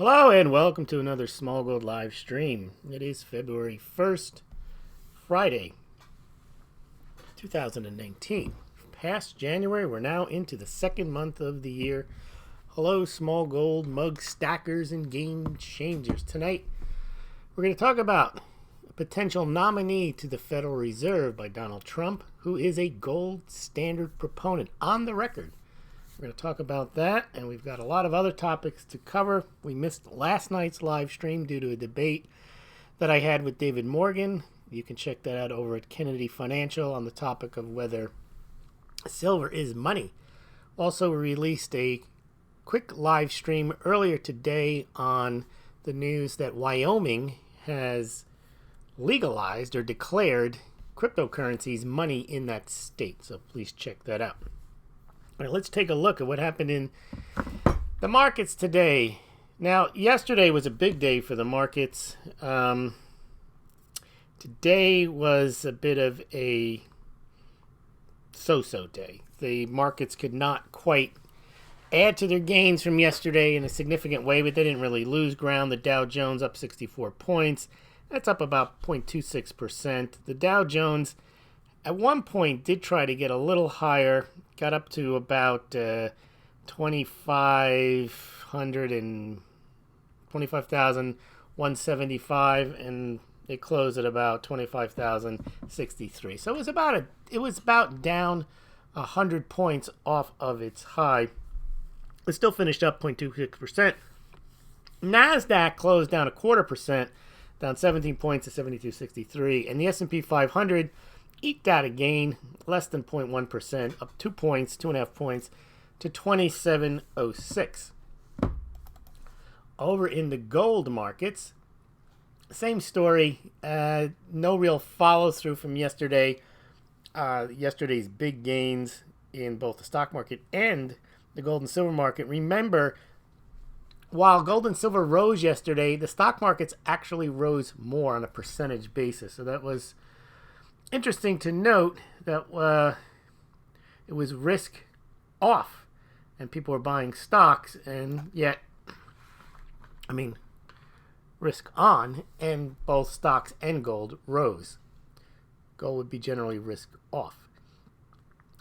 Hello and welcome to another Smaulgld live stream. It is February 1st, Friday, 2019. Past January, we're now into the second month of the year. Hello, Smaulgld mug stackers and game changers. Tonight, we're going to talk about a potential nominee to the Federal Reserve by Donald Trump, who is a gold standard proponent on the record. We're going to talk about that, and we've got a lot of other topics to cover. We missed last night's live stream due to a debate that I had with David Morgan. You can check that out over at Kennedy Financial on the topic of whether silver is money. Also, we released a quick live stream earlier today on the news that Wyoming has legalized or declared cryptocurrencies money in that state. So please check that out. All right, let's take a look at what happened in the markets today. Now, yesterday was a big day for the markets. Today was a bit of a so-so day. The markets could not quite add to their gains from yesterday in a significant way, but they didn't really lose ground. The Dow Jones up 64 points. That's up about 0.26%. The Dow Jones at one point did try to get a little higher, got up to about 25,175, and it closed at about 25,063. So it was about down 100 points off of its high. It still finished up 0.26%. Nasdaq closed down 0.25%, down 17 points to 72.63, and the S&P 500 eked out a gain, less than 0.1%, up 2 points, 2.5 points, to 27.06. Over in the gold markets, same story. No real follow-through from yesterday. Yesterday's big gains in both the stock market and the gold and silver market. Remember, while gold and silver rose yesterday, the stock markets actually rose more on a percentage basis. So that was interesting to note that it was risk off and people were buying stocks, and yet, risk on, and both stocks and gold rose. Gold would be generally risk off.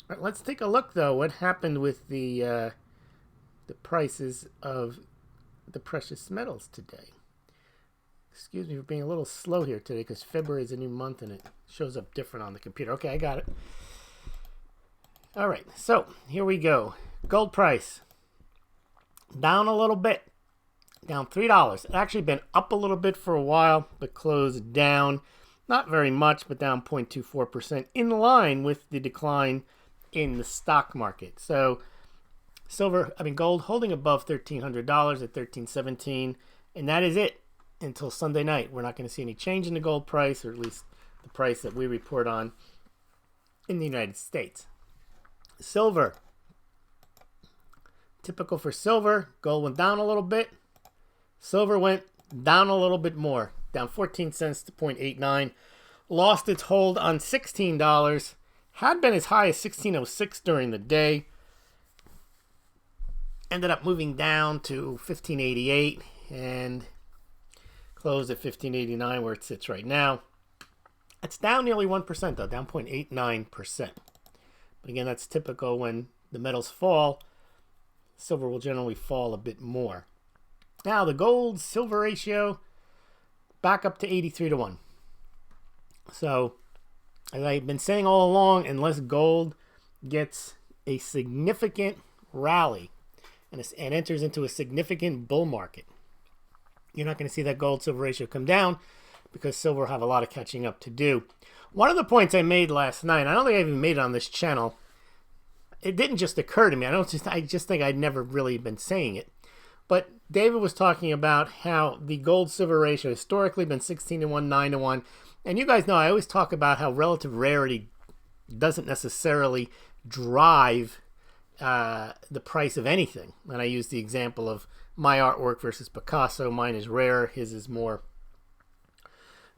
All right, let's take a look, though, what happened with the prices of the precious metals today. Excuse me for being a little slow here today because February is a new month and it shows up different on the computer. Okay, I got it. All right, so here we go. Gold price down a little bit, down $3. It's actually been up a little bit for a while, but closed down. Not very much, but down 0.24%, in line with the decline in the stock market. So gold holding above $1,300 at $1,317, and that is it until Sunday night. We're not going to see any change in the gold price, or at least the price that we report on in the United States. Silver. Typical for silver, gold went down a little bit. Silver went down a little bit more, down 14 cents to 0.89. Lost its hold on $16. Had been as high as $16.06 during the day. Ended up moving down to $15.88 and closed at $15.89 where it sits right now. It's down nearly 1% though, down 0.89%. But again, that's typical. When the metals fall, silver will generally fall a bit more. Now the gold-silver ratio back up to 83-1. So, as I've been saying all along, unless gold gets a significant rally and enters into a significant bull market, you're not going to see that gold-silver ratio come down because silver will have a lot of catching up to do. One of the points I made last night, I don't think I even made it on this channel. It didn't just occur to me. I just think I'd never really been saying it. But David was talking about how the gold-silver ratio historically been 16-1, 9-1. And you guys know I always talk about how relative rarity doesn't necessarily drive the price of anything. And I use the example of my artwork versus Picasso. Mine is rare, his is more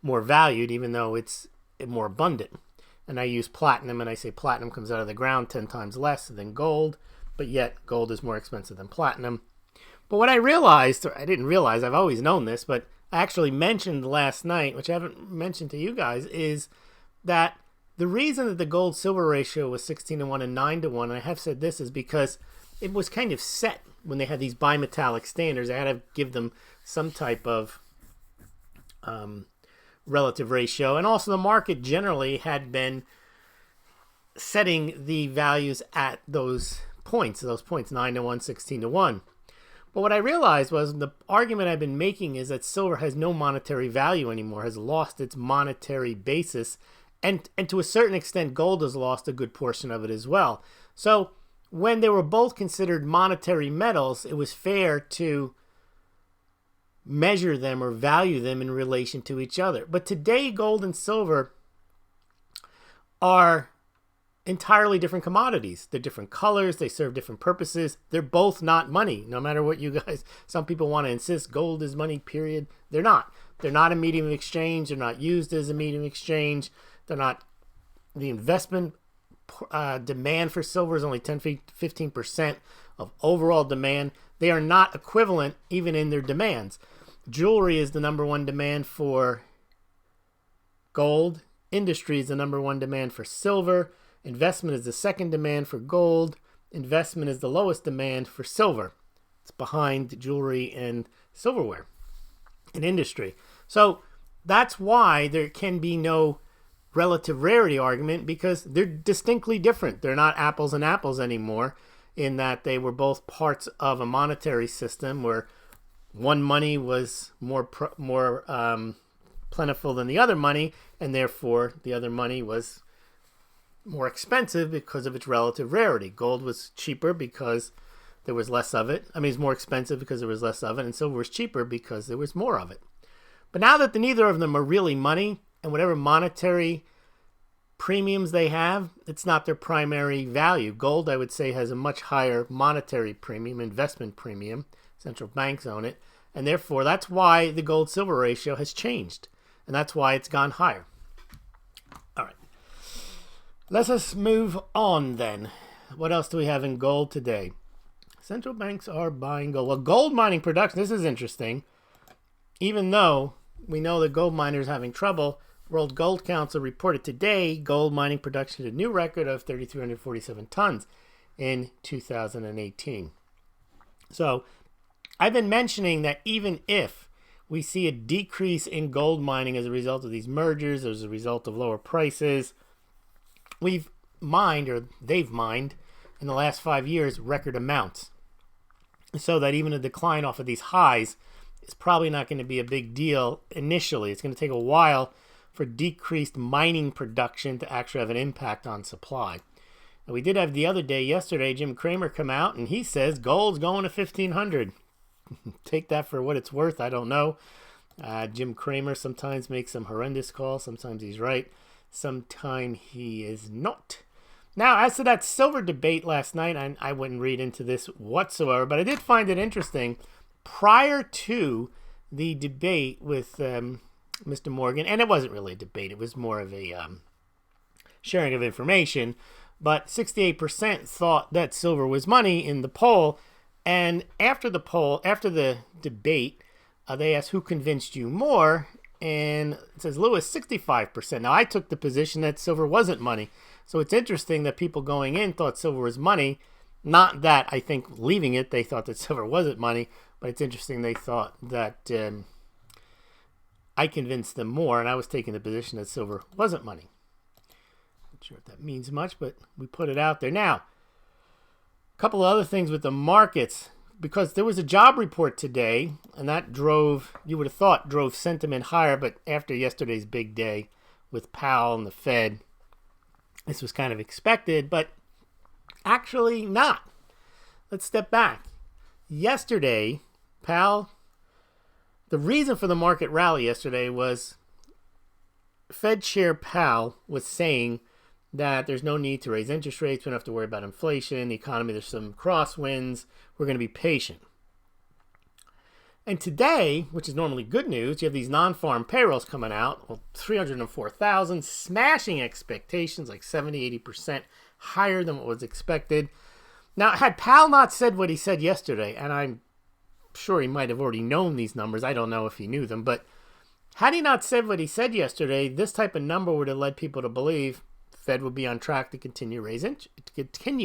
valued, even though it's more abundant. And I use platinum, and I say platinum comes out of the ground 10 times less than gold, but yet gold is more expensive than platinum. But what I realized, or I didn't realize, I've always known this, but I actually mentioned last night, which I haven't mentioned to you guys, is that the reason that the gold-silver ratio was 16-1 and 9-1, and I have said this, is because it was kind of set when they had these bimetallic standards. I had to give them some type of relative ratio. And also the market generally had been setting the values at those points, 9-1, 16-1. But what I realized was the argument I've been making is that silver has no monetary value anymore, has lost its monetary basis. And to a certain extent, gold has lost a good portion of it as well. So when they were both considered monetary metals, it was fair to measure them or value them in relation to each other. But today, gold and silver are entirely different commodities. They're different colors. They serve different purposes. They're both not money, no matter what you guys, some people want to insist gold is money, period. They're not. They're not a medium of exchange. They're not used as a medium of exchange. They're not. The investment demand for silver is only 10-15% of overall demand. They are not equivalent even in their demands. Jewelry is the number one demand for gold. Industry is the number one demand for silver. Investment is the second demand for gold. Investment is the lowest demand for silver. It's behind jewelry and silverware in industry. So that's why there can be no relative rarity argument, because they're distinctly different. They're not apples and apples anymore, in that they were both parts of a monetary system where one money was more plentiful than the other money, and therefore the other money was more expensive because of its relative rarity. Gold was cheaper because there was less of it. I mean, it's more expensive because there was less of it, and silver was cheaper because there was more of it. But now that neither of them are really money, and whatever monetary premiums they have, it's not their primary value. Gold, I would say, has a much higher monetary premium, investment premium. Central banks own it, and therefore that's why the gold-silver ratio has changed, and that's why it's gone higher. All right. Let us move on then. What else do we have in gold today? Central banks are buying gold. Well, gold mining production, this is interesting. Even though we know that gold miners are having trouble, World Gold Council reported today gold mining production hit a new record of 3,347 tons in 2018. So I've been mentioning that even if we see a decrease in gold mining as a result of these mergers, as a result of lower prices, we've mined, or they've mined, in the last 5 years, record amounts. So that even a decline off of these highs is probably not going to be a big deal initially. It's going to take a while for decreased mining production to actually have an impact on supply. And we did have yesterday, Jim Cramer come out and he says gold's going to 1,500. Take that for what it's worth. I don't know. Jim Cramer sometimes makes some horrendous calls. Sometimes he's right. Sometimes he is not. Now, as to that silver debate last night, I wouldn't read into this whatsoever, but I did find it interesting. Prior to the debate with Mr. Morgan, and it wasn't really a debate, it was more of a sharing of information, but 68% thought that silver was money in the poll. And after the debate, they asked who convinced you more, and it says Lewis, 65%. Now, I took the position that silver wasn't money. So it's interesting that people going in thought silver was money. Not that I think leaving it, they thought that silver wasn't money, but it's interesting they thought that I convinced them more, and I was taking the position that silver wasn't money. Not sure if that means much, but we put it out there. Now, a couple of other things with the markets, because there was a job report today, and that you would have thought drove sentiment higher, but after yesterday's big day with Powell and the Fed, this was kind of expected, but actually not. Let's step back. Yesterday, Powell, the reason for the market rally yesterday was Fed Chair Powell was saying that there's no need to raise interest rates. We don't have to worry about inflation, the economy, there's some crosswinds. We're going to be patient. And today, which is normally good news, you have these non-farm payrolls coming out. Well, 304,000, smashing expectations, like 70-80% higher than what was expected. Now, had Powell not said what he said yesterday, and I'm sure he might have already known these numbers. I don't know if he knew them, but had he not said what he said yesterday, this type of number would have led people to believe the Fed would be on track to continue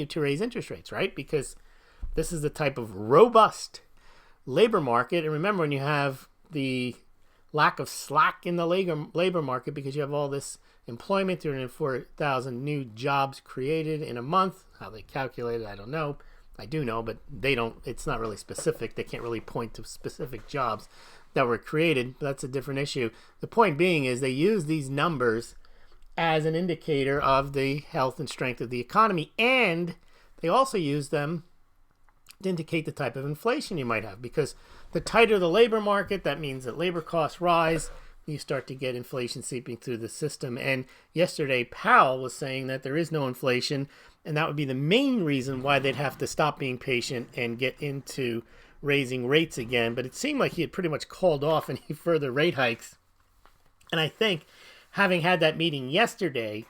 to raise interest rates, right? Because this is the type of robust labor market. And remember, when you have the lack of slack in the labor market because you have all this employment, 304,000 new jobs created in a month. How they calculate it, I don't know. I do know, but they don't. It's not really specific. They can't really point to specific jobs that were created. That's a different issue. The point being is they use these numbers as an indicator of the health and strength of the economy, and they also use them to indicate the type of inflation you might have, because the tighter the labor market, that means that labor costs rise. You start to get inflation seeping through the system. And yesterday, Powell was saying that there is no inflation, and that would be the main reason why they'd have to stop being patient and get into raising rates again. But it seemed like he had pretty much called off any further rate hikes. And I think having had that meeting yesterday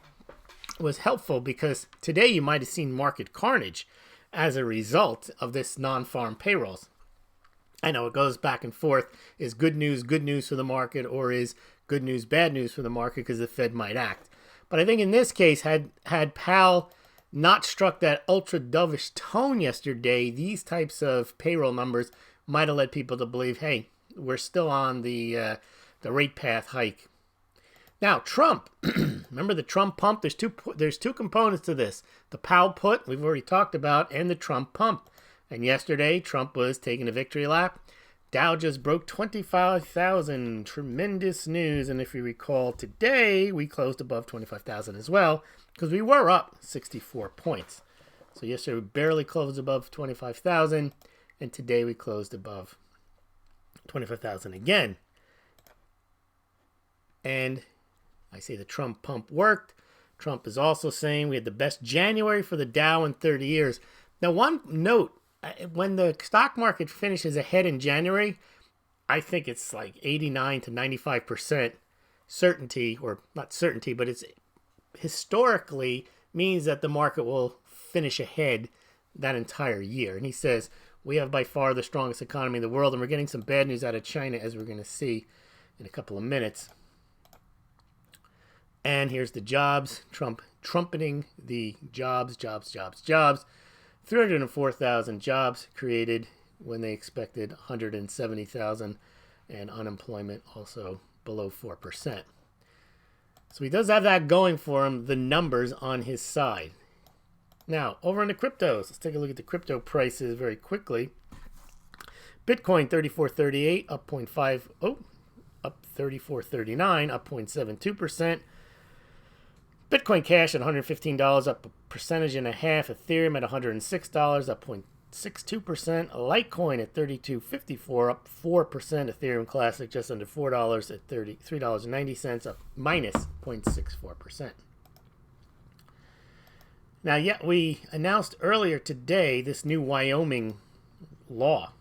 was helpful, because today you might have seen market carnage as a result of this non-farm payrolls. I know it goes back and forth. Is good news for the market, or is good news bad news for the market because the Fed might act? But I think in this case, had Powell not struck that ultra dovish tone yesterday, these types of payroll numbers might have led people to believe, hey, we're still on the rate path hike. Now, Trump, remember the Trump pump? There's two components to this. The Powell put, we've already talked about, and the Trump pump. And yesterday, Trump was taking a victory lap. Dow just broke 25,000. Tremendous news. And if you recall, today we closed above 25,000 as well, because we were up 64 points. So yesterday we barely closed above 25,000, and today we closed above 25,000 again. And I say the Trump pump worked. Trump is also saying we had the best January for the Dow in 30 years. Now, one note, when the stock market finishes ahead in January, I think it's like 89 to 95% certainty, or not certainty, but it's historically means that the market will finish ahead that entire year. And he says, we have by far the strongest economy in the world, and we're getting some bad news out of China, as we're going to see in a couple of minutes. And here's the jobs. Trump trumpeting the jobs. 304,000 jobs created when they expected 170,000, and unemployment also below 4%. So he does have that going for him, the numbers on his side. Now, over in the cryptos, let's take a look at the crypto prices very quickly. Bitcoin 34.38, up 0.50, up 34.39, up 0.72%. Bitcoin Cash at $115, up 1.5%. Ethereum at $106, up 0.62%. Litecoin at $32.54, up 4%. Ethereum Classic just under $4 at $3.90, up minus 0.64%. Now, yet we announced earlier today this new Wyoming law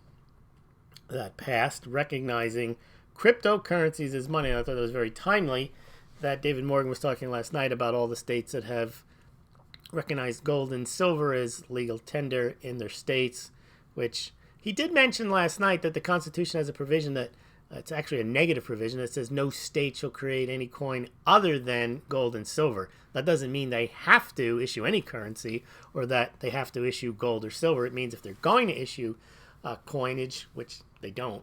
that passed recognizing cryptocurrencies as money. And I thought it was very timely that David Morgan was talking last night about all the states that have recognized gold and silver as legal tender in their states, which he did mention last night that the Constitution has a provision that it's actually a negative provision that says no state shall create any coin other than gold and silver. That doesn't mean they have to issue any currency or that they have to issue gold or silver. It means if they're going to issue coinage, which they don't,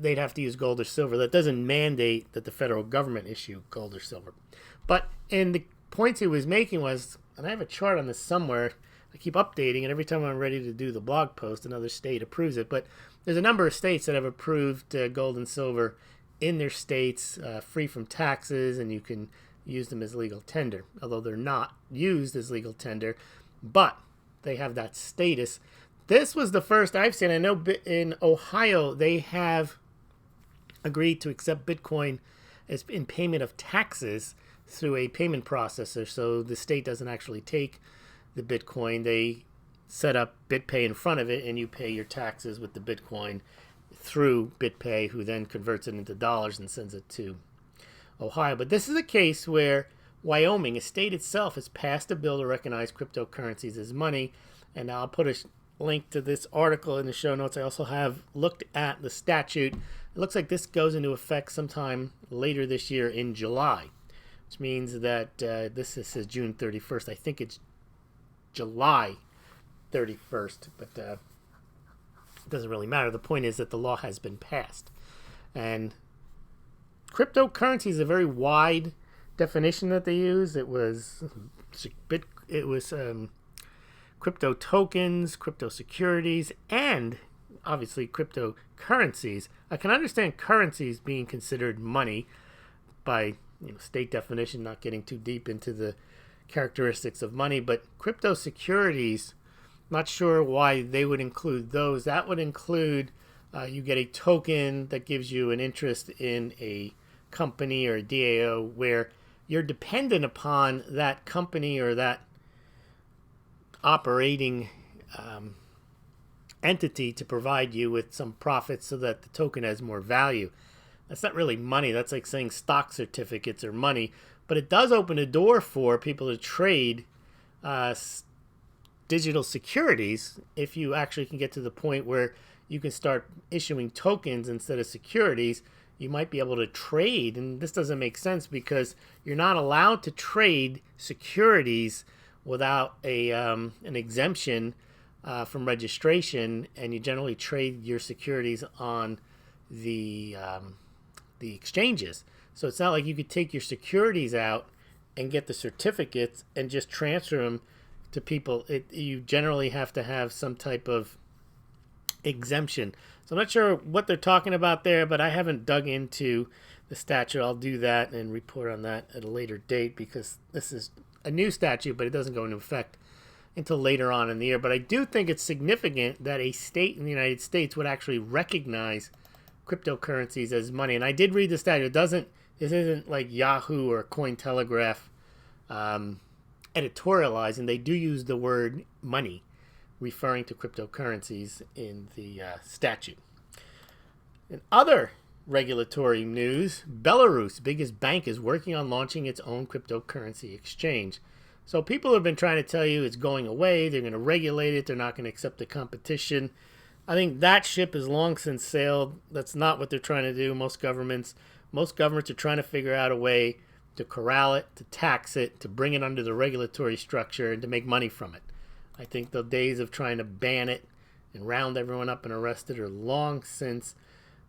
they'd have to use gold or silver. That doesn't mandate that the federal government issue gold or silver. But in the points he was making was, and I have a chart on this somewhere, I keep updating, and every time I'm ready to do the blog post, another state approves it. But there's a number of states that have approved gold and silver in their states, free from taxes, and you can use them as legal tender, although they're not used as legal tender, but they have that status. This was the first I've seen. I know in Ohio, they have agreed to accept Bitcoin as in payment of taxes through a payment processor. So the state doesn't actually take the Bitcoin. They set up BitPay in front of it, and you pay your taxes with the Bitcoin through BitPay, who then converts it into dollars and sends it to Ohio. But this is a case where Wyoming, a state itself, has passed a bill to recognize cryptocurrencies as money. And I'll put link to this article in the show notes. I also have looked at the statute. It looks like this goes into effect sometime later this year in July, which means that this says June 31st. I think it's July 31st, but it doesn't really matter. The point is that the law has been passed. And cryptocurrency is a very wide definition that they use. It was crypto tokens, crypto securities, and obviously cryptocurrencies. I can understand currencies being considered money by state definition, not getting too deep into the characteristics of money, but crypto securities, not sure why they would include those. That would include you get a token that gives you an interest in a company or a DAO where you're dependent upon that company or that operating entity to provide you with some profits so that the token has more value. That's not really money. That's like saying stock certificates are money, but it does open a door for people to trade digital securities if you actually can get to the point where you can start issuing tokens instead of securities. You might be able to trade, and this doesn't make sense because you're not allowed to trade securities without an exemption from registration, and you generally trade your securities on the exchanges. So it's not like you could take your securities out and get the certificates and just transfer them to people. You generally have to have some type of exemption. So I'm not sure what they're talking about there, but I haven't dug into the statute. I'll do that and report on that at a later date because this is a new statute, but it doesn't go into effect until later on in the year. But I do think it's significant that a state in the United States would actually recognize cryptocurrencies as money. And I did read the statute. This isn't like Yahoo or Cointelegraph editorializing. They do use the word money, referring to cryptocurrencies in the statute. In other regulatory news, Belarus' biggest bank is working on launching its own cryptocurrency exchange. So people have been trying to tell you it's going away, they're going to regulate it, they're not going to accept the competition. I think that ship has long since sailed. That's not what they're trying to do. Most governments are trying to figure out a way to corral it, to tax it, to bring it under the regulatory structure, and to make money from it. I think the days of trying to ban it and round everyone up and arrest it are long since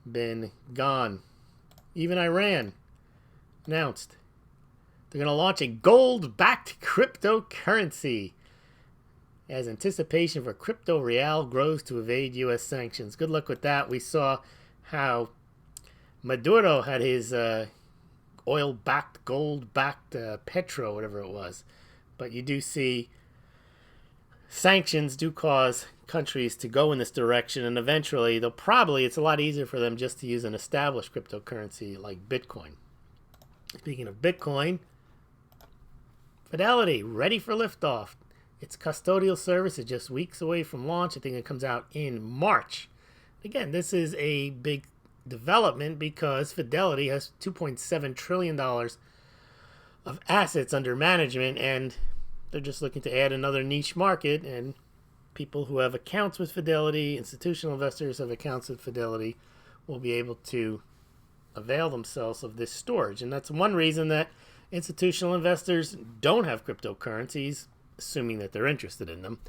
been gone. Even Iran announced they're going to launch a gold-backed cryptocurrency as anticipation for crypto real grows to evade U.S. sanctions. Good luck with that. We saw how Maduro had his oil-backed, gold-backed petro, whatever it was. But you do see sanctions do cause countries to go in this direction, and eventually it's a lot easier for them just to use an established cryptocurrency like Bitcoin. Speaking of Bitcoin, Fidelity ready for liftoff. Its custodial service is just weeks away from launch. I think it comes out in March. Again, this is a big development because Fidelity has $2.7 trillion of assets under management, and they're just looking to add another niche market, and people who have accounts with Fidelity, institutional investors who have accounts with Fidelity, will be able to avail themselves of this storage. And that's one reason that institutional investors don't have cryptocurrencies, assuming that they're interested in them,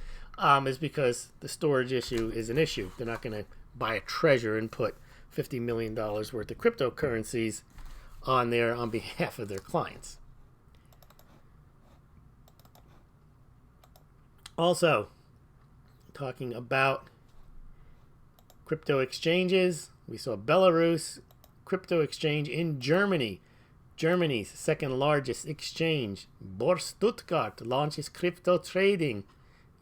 is because the storage issue is an issue. They're not going to buy a treasure and put $50 million worth of cryptocurrencies on there on behalf of their clients. Also, talking about crypto exchanges, we saw Belarus crypto exchange in Germany. Germany's second largest exchange, Börse Stuttgart, launches crypto trading.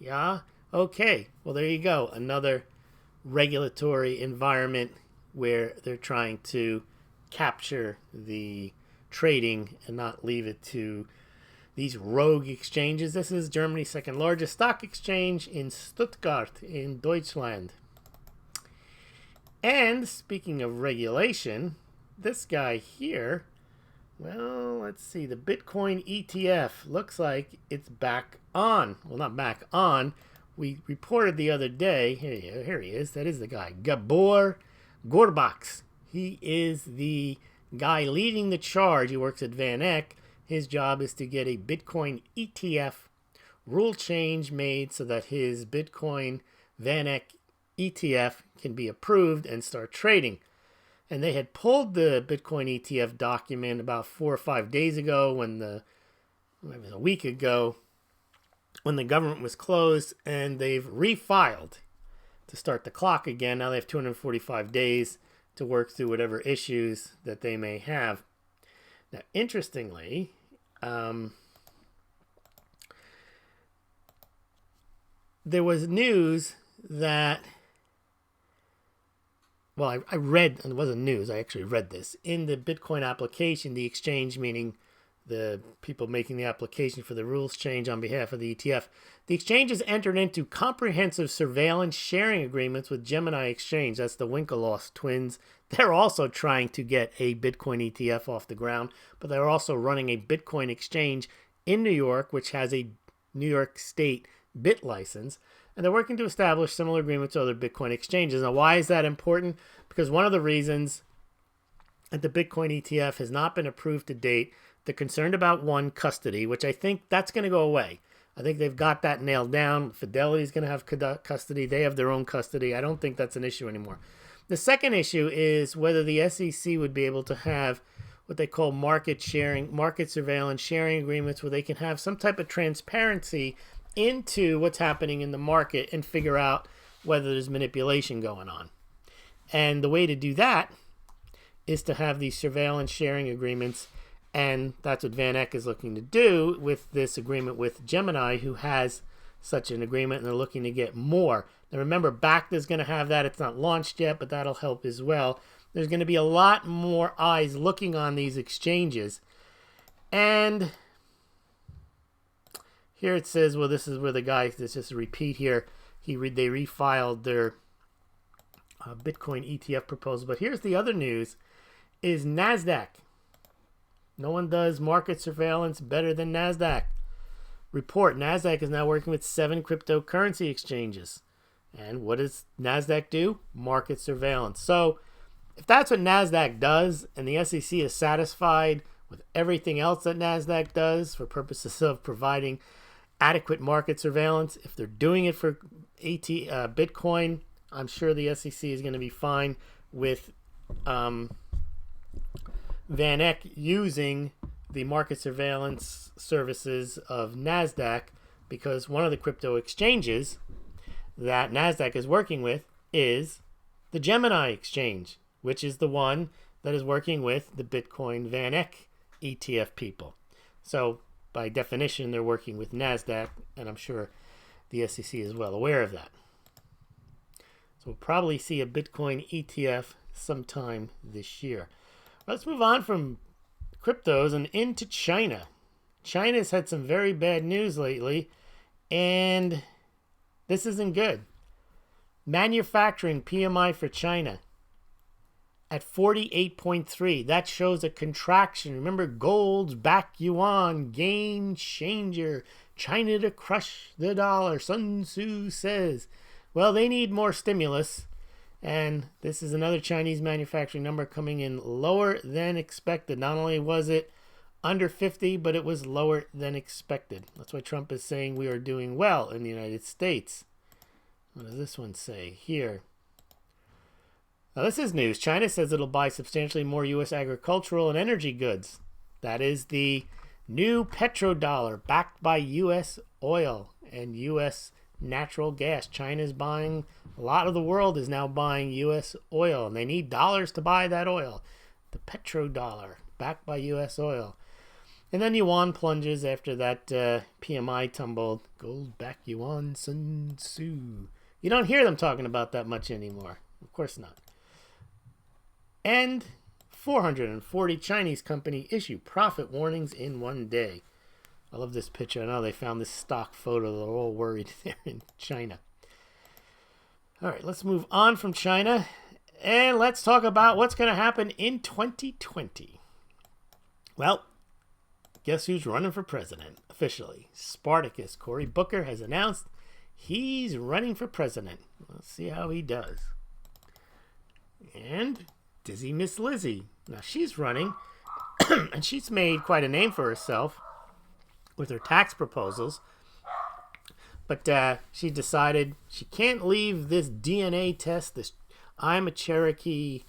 Yeah? Okay. Well, there you go. Another regulatory environment where they're trying to capture the trading and not leave it to these rogue exchanges. This is Germany's second largest stock exchange in Stuttgart in Deutschland. And speaking of regulation, this guy here, well, let's see, the Bitcoin ETF looks like it's back on. Well, not back on. we reported the other day, here he is, that is the guy, Gabor Gorbaks. He is the guy leading the charge. He works at Van Eck. His job is to get a Bitcoin ETF rule change made so that his Bitcoin Van Eck ETF can be approved and start trading. And they had pulled the Bitcoin ETF document about 4 or 5 days ago maybe a week ago, when the government was closed, and they've refiled to start the clock again. Now they have 245 days to work through whatever issues that they may have. Now, interestingly, there was news that, well, I read, and it wasn't news, I actually read this. In the Bitcoin application, the exchange, meaning the people making the application for the rules change on behalf of the ETF, the exchange has entered into comprehensive surveillance sharing agreements with Gemini Exchange. That's the Winklevoss twins. They're also trying to get a Bitcoin ETF off the ground, but they're also running a Bitcoin exchange in New York, which has a New York State bit license, and they're working to establish similar agreements with other Bitcoin exchanges. Now, why is that important? Because one of the reasons that the Bitcoin ETF has not been approved to date, they're concerned about, one, custody, which I think that's going to go away. I think they've got that nailed down. Fidelity is going to have custody. They have their own custody. I don't think that's an issue anymore. The second issue is whether the SEC would be able to have what they call market surveillance sharing agreements, where they can have some type of transparency into what's happening in the market and figure out whether there's manipulation going on. And the way to do that is to have these surveillance sharing agreements, and that's what Van Eck is looking to do with this agreement with Gemini, who has such an agreement, and they're looking to get more. Now remember, BACT is going to have that. It's not launched yet, but that'll help as well. There's going to be a lot more eyes looking on these exchanges. And here it says, well, this is where the guy, this is just a repeat here, they refiled their Bitcoin ETF proposal. But here's the other news, is NASDAQ. No one does market surveillance better than NASDAQ. Report, NASDAQ is now working with 7 cryptocurrency exchanges. And what does NASDAQ do? Market surveillance. So if that's what NASDAQ does, and the SEC is satisfied with everything else that NASDAQ does for purposes of providing adequate market surveillance, if they're doing it for Bitcoin, I'm sure the SEC is going to be fine with Van Eck using the market surveillance services of NASDAQ, because one of the crypto exchanges that NASDAQ is working with is the Gemini exchange, which is the one that is working with the Bitcoin Van Eck ETF people. So by definition, they're working with NASDAQ, and I'm sure the SEC is well aware of that. So we'll probably see a Bitcoin ETF sometime this year. Let's move on from cryptos and into China. China's had some very bad news lately, and this isn't good. Manufacturing PMI for China at 48.3. That shows a contraction. Remember, gold's back yuan, game changer. China to crush the dollar, Sun Tzu says. Well, they need more stimulus. And this is another Chinese manufacturing number coming in lower than expected. Not only was it under 50, but it was lower than expected. That's why Trump is saying we are doing well in the United States. What does this one say here? Now, this is news. China says it'll buy substantially more U.S. agricultural and energy goods. That is the new petrodollar backed by U.S. oil and U.S. natural gas. China's buying, a lot of the world is now buying U.S. oil, and they need dollars to buy that oil. The petrodollar backed by U.S. oil. And then yuan plunges after that PMI tumbled. Gold back yuan, Sun Tzu. You don't hear them talking about that much anymore. Of course not. And 440 Chinese company issue profit warnings in one day. I love this picture. I know they found this stock photo. They're all worried there in China. All right, let's move on from China. And let's talk about what's going to happen in 2020. Well, guess who's running for president officially? Spartacus. Cory Booker has announced he's running for president. Let's see how he does. And Dizzy Miss Lizzie. Now she's running, and she's made quite a name for herself with her tax proposals. But she decided she can't leave this DNA test, this I'm a Cherokee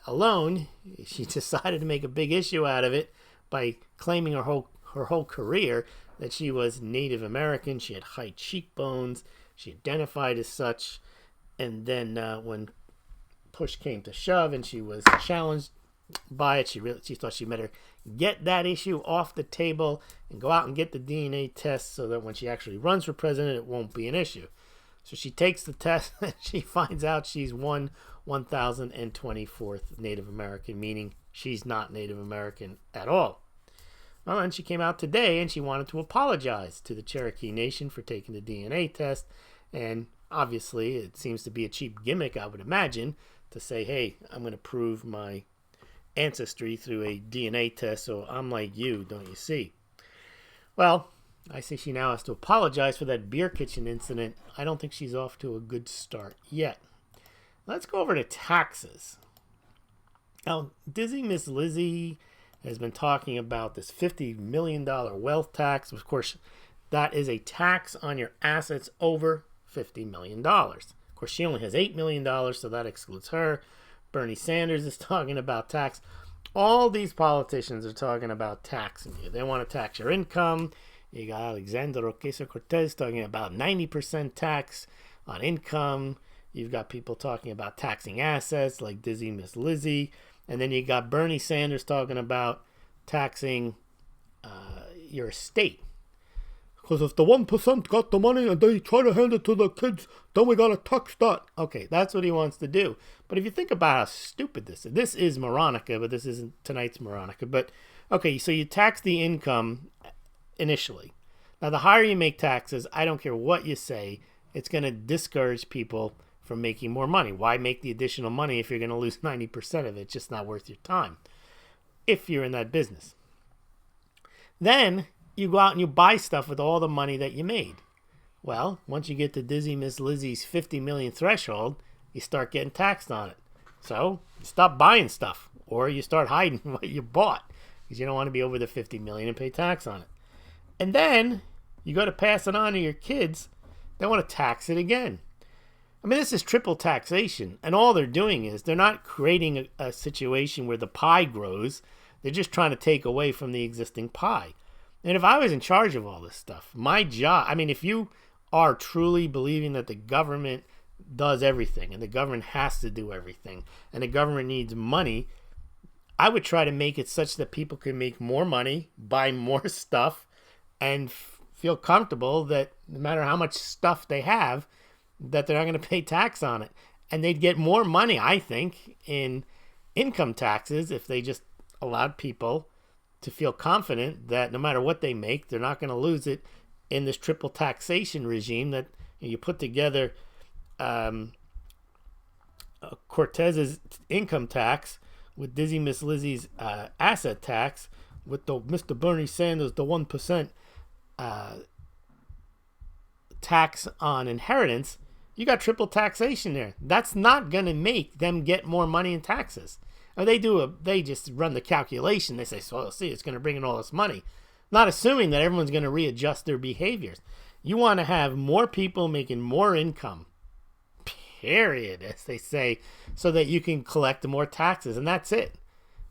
alone. She decided to make a big issue out of it by claiming her whole career that she was Native American. She had high cheekbones. She identified as such. And then when push came to shove and she was challenged by it, she thought she better get that issue off the table and go out and get the DNA test so that when she actually runs for president, it won't be an issue. So she takes the test and she finds out she's 1024th Native American, meaning she's not Native American at all. Well, then she came out today and she wanted to apologize to the Cherokee Nation for taking the DNA test. And obviously, it seems to be a cheap gimmick, I would imagine, to say, hey, I'm going to prove my ancestry through a DNA test, so I'm like you, don't you see? Well, I say she now has to apologize for that beer kitchen incident. I don't think she's off to a good start yet. Let's go over to taxes. Now, Dizzy Miss Lizzie has been talking about this $50 million wealth tax. Of course, that is a tax on your assets over $50 million. Of course, she only has $8 million, so that excludes her. Bernie Sanders is talking about tax. All these politicians are talking about taxing you. They want to tax your income. You got Alexandria Ocasio-Cortez talking about 90% tax on income. You've got people talking about taxing assets like Dizzy Miss Lizzie. And then you got Bernie Sanders talking about taxing your estate. Because if the 1% got the money and they try to hand it to the kids, then we got to tax that. Okay, that's what he wants to do. But if you think about how stupid this is Moronica, but this isn't tonight's Moronica. But, okay, so you tax the income initially. Now, the higher you make taxes, I don't care what you say, it's going to discourage people from making more money. Why make the additional money if you're going to lose 90% of it? It's just not worth your time if you're in that business. Then you go out and you buy stuff with all the money that you made. Well, once you get to Dizzy Miss Lizzie's 50 million threshold, you start getting taxed on it. So you stop buying stuff, or you start hiding what you bought because you don't want to be over the 50 million and pay tax on it. And then you go to pass it on to your kids, they want to tax it again. I mean, this is triple taxation, and all they're doing is they're not creating a situation where the pie grows. They're just trying to take away from the existing pie. And if I was in charge of all this stuff, my job, I mean, if you are truly believing that the government does everything and the government has to do everything and the government needs money, I would try to make it such that people can make more money, buy more stuff, and feel comfortable that no matter how much stuff they have, that they're not going to pay tax on it. And they'd get more money, I think, in income taxes if they just allowed people to feel confident that no matter what they make, they're not going to lose it in this triple taxation regime that you put together. Cortez's income tax with Dizzy Miss Lizzie's asset tax with the Mr. Bernie Sanders, the 1% tax on inheritance. You got triple taxation there. That's not going to make them get more money in taxes. Or they just run the calculation. They say, so see, it's going to bring in all this money. Not assuming that everyone's going to readjust their behaviors. You want to have more people making more income, period, as they say, so that you can collect more taxes. And that's it.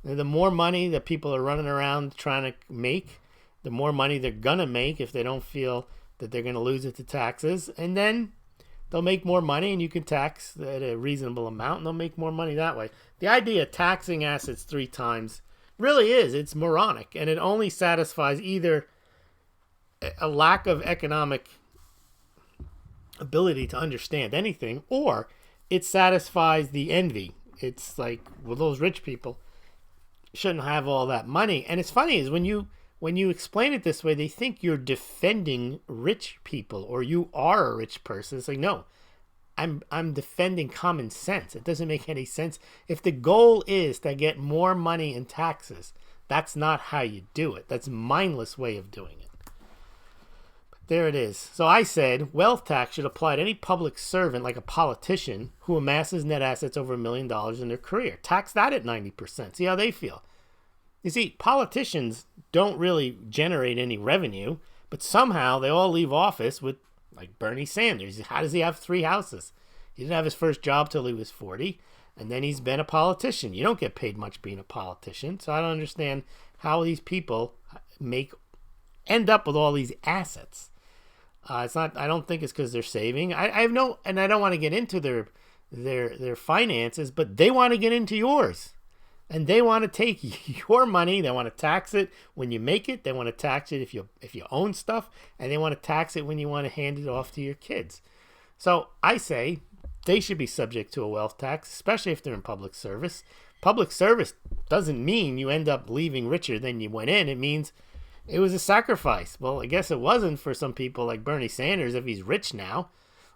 The more money that people are running around trying to make, the more money they're going to make if they don't feel that they're going to lose it to taxes. And then they'll make more money and you can tax at a reasonable amount and they'll make more money that way. The idea of taxing assets 3 times really it's moronic, and it only satisfies either a lack of economic ability to understand anything, or it satisfies the envy. It's like, well, those rich people shouldn't have all that money. And it's funny is when you explain it this way, they think you're defending rich people or you are a rich person. It's like, no, I'm defending common sense. It doesn't make any sense. If the goal is to get more money in taxes, that's not how you do it. That's a mindless way of doing it. There it is. So I said wealth tax should apply to any public servant, like a politician, who amasses net assets over $1 million in their career. Tax that at 90%. See how they feel. You see, politicians don't really generate any revenue, but somehow they all leave office with, like Bernie Sanders. How does he have 3 houses? He didn't have his first job till he was 40, and then he's been a politician. You don't get paid much being a politician, so I don't understand how these people end up with all these assets. It's not. I don't think it's because they're saving. I have no, and I don't want to get into their finances, but they want to get into yours, and they want to take your money. They want to tax it when you make it. They want to tax it if you own stuff, and they want to tax it when you want to hand it off to your kids. So I say they should be subject to a wealth tax, especially if they're in public service. Public service doesn't mean you end up leaving richer than you went in. It means it was a sacrifice. Well, I guess it wasn't for some people like Bernie Sanders if he's rich now,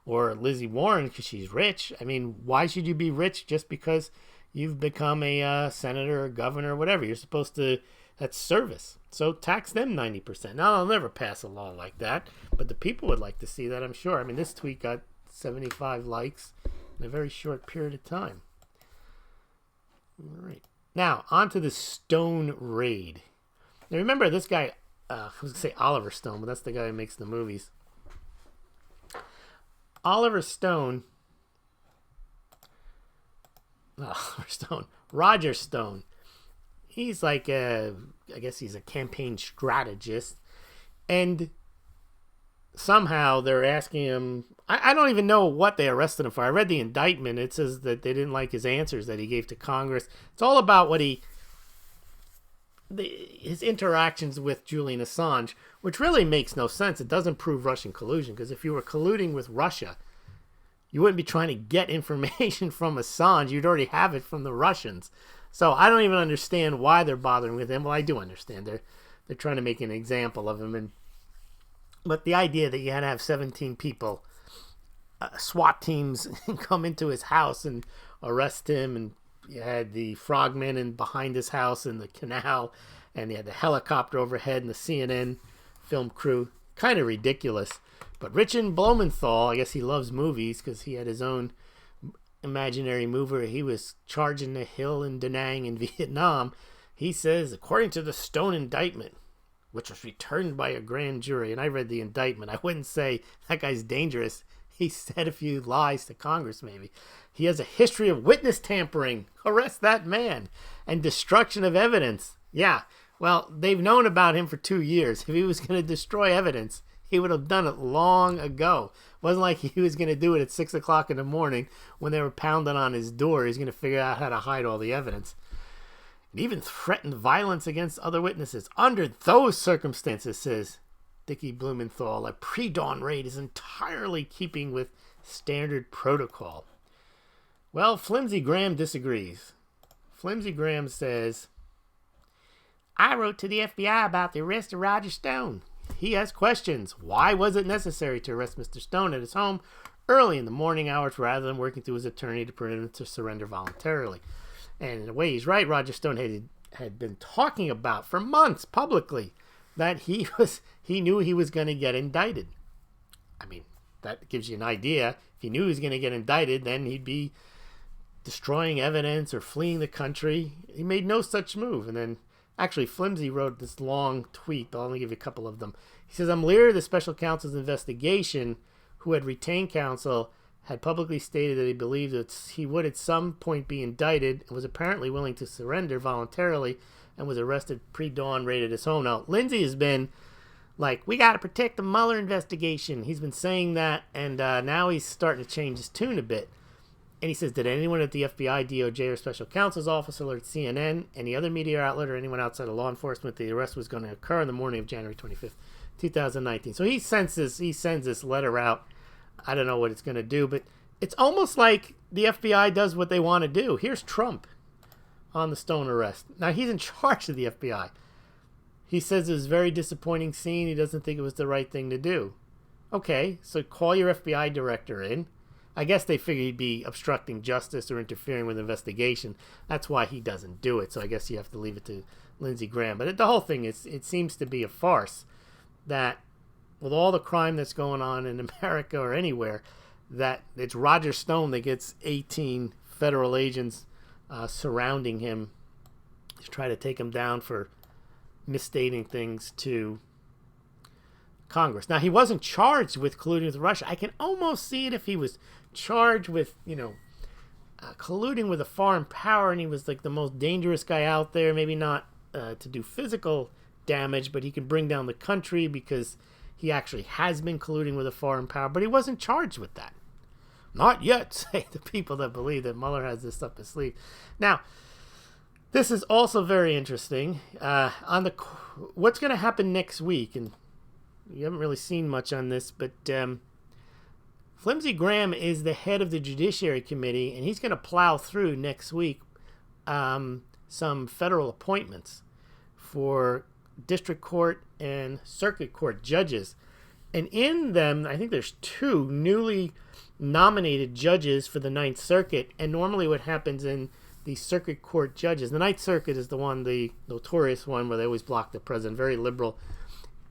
or Lizzie Warren because she's rich. I mean, why should you be rich just because you've become a senator or governor or whatever? You're supposed to, that's service. So tax them 90%. Now, I'll never pass a law like that, but the people would like to see that, I'm sure. I mean, this tweet got 75 likes in a very short period of time. All right. Now, on to the Stone raid. Now, remember this guy, I was going to say Oliver Stone, but that's the guy who makes the movies. Roger Stone. He's like I guess he's a campaign strategist. And somehow they're asking him, I don't even know what they arrested him for. I read the indictment. It says that they didn't like his answers that he gave to Congress. It's all about what his interactions with Julian Assange, which really makes no sense. It doesn't prove Russian collusion, because if you were colluding with Russia, you wouldn't be trying to get information from Assange. You'd already have it from the Russians. So I don't even understand why they're bothering with him. Well, I do understand. They're trying to make an example of him. But the idea that you had to have 17 people, SWAT teams, come into his house and arrest him, and you had the frogmen in behind his house in the canal, and you had the helicopter overhead and the CNN film crew. Kind of ridiculous. But Richard Blumenthal, I guess he loves movies because he had his own imaginary mover. He was charging the hill in Da Nang in Vietnam. He says, according to the Stone indictment, which was returned by a grand jury, and I read the indictment, I wouldn't say that guy's dangerous. He said a few lies to Congress, maybe. He has a history of witness tampering. Arrest that man. And destruction of evidence. Yeah, well, they've known about him for 2 years. If he was going to destroy evidence, he would have done it long ago. It wasn't like he was going to do it at 6 o'clock in the morning when they were pounding on his door. He's going to figure out how to hide all the evidence. And even threatened violence against other witnesses. Under those circumstances, says Dickie Blumenthal, a pre-dawn raid is entirely keeping with standard protocol. Well, Flimsy Graham disagrees. Flimsy Graham says, I wrote to the FBI about the arrest of Roger Stone. He has questions. Why was it necessary to arrest Mr. Stone at his home early in the morning hours rather than working through his attorney to permit him to surrender voluntarily? And in a way, he's right. Roger Stone had been talking about for months publicly that he knew he was going to get indicted. I mean, that gives you an idea. If he knew he was going to get indicted, then he'd be destroying evidence or fleeing the country. He made no such move. And then, actually, Flimsy wrote this long tweet. I'll only give you a couple of them. He says, I'm leery of the special counsel's investigation, who had retained counsel, had publicly stated that he believed that he would at some point be indicted and was apparently willing to surrender voluntarily and was arrested pre-dawn raid at his home. Now, Lindsay has been like, we got to protect the Mueller investigation. He's been saying that, and now he's starting to change his tune a bit. And he says, did anyone at the FBI, DOJ, or special counsel's office alert CNN, any other media outlet, or anyone outside of law enforcement the arrest was going to occur on the morning of January 25th, 2019? So he sends this letter out. I don't know what it's going to do, but it's almost like the FBI does what they want to do. Here's Trump on the Stone arrest. Now, he's in charge of the FBI. He says it was a very disappointing scene. He doesn't think it was the right thing to do. Okay, so call your FBI director in. I guess they figure he'd be obstructing justice or interfering with investigation. That's why he doesn't do it. So I guess you have to leave it to Lindsey Graham. But the whole thing is, it seems to be a farce that with all the crime that's going on in America or anywhere, that it's Roger Stone that gets 18 federal agents surrounding him to try to take him down for misstating things to Congress. Now, he wasn't charged with colluding with Russia. I can almost see it if he was charged with, colluding with a foreign power, and he was like the most dangerous guy out there. Maybe not to do physical damage, but he can bring down the country because he actually has been colluding with a foreign power. But he wasn't charged with that. Not yet, say the people that believe that Mueller has this up his sleeve. Now, this is also very interesting. What's going to happen next week, and you haven't really seen much on this, but Flimsy Graham is the head of the Judiciary Committee, and he's going to plow through next week some federal appointments for district court and circuit court judges. And in them, I think there's 2 newly nominated judges for the Ninth Circuit. And normally what happens in the circuit court judges, the Ninth Circuit is the notorious one where they always block the president, very liberal.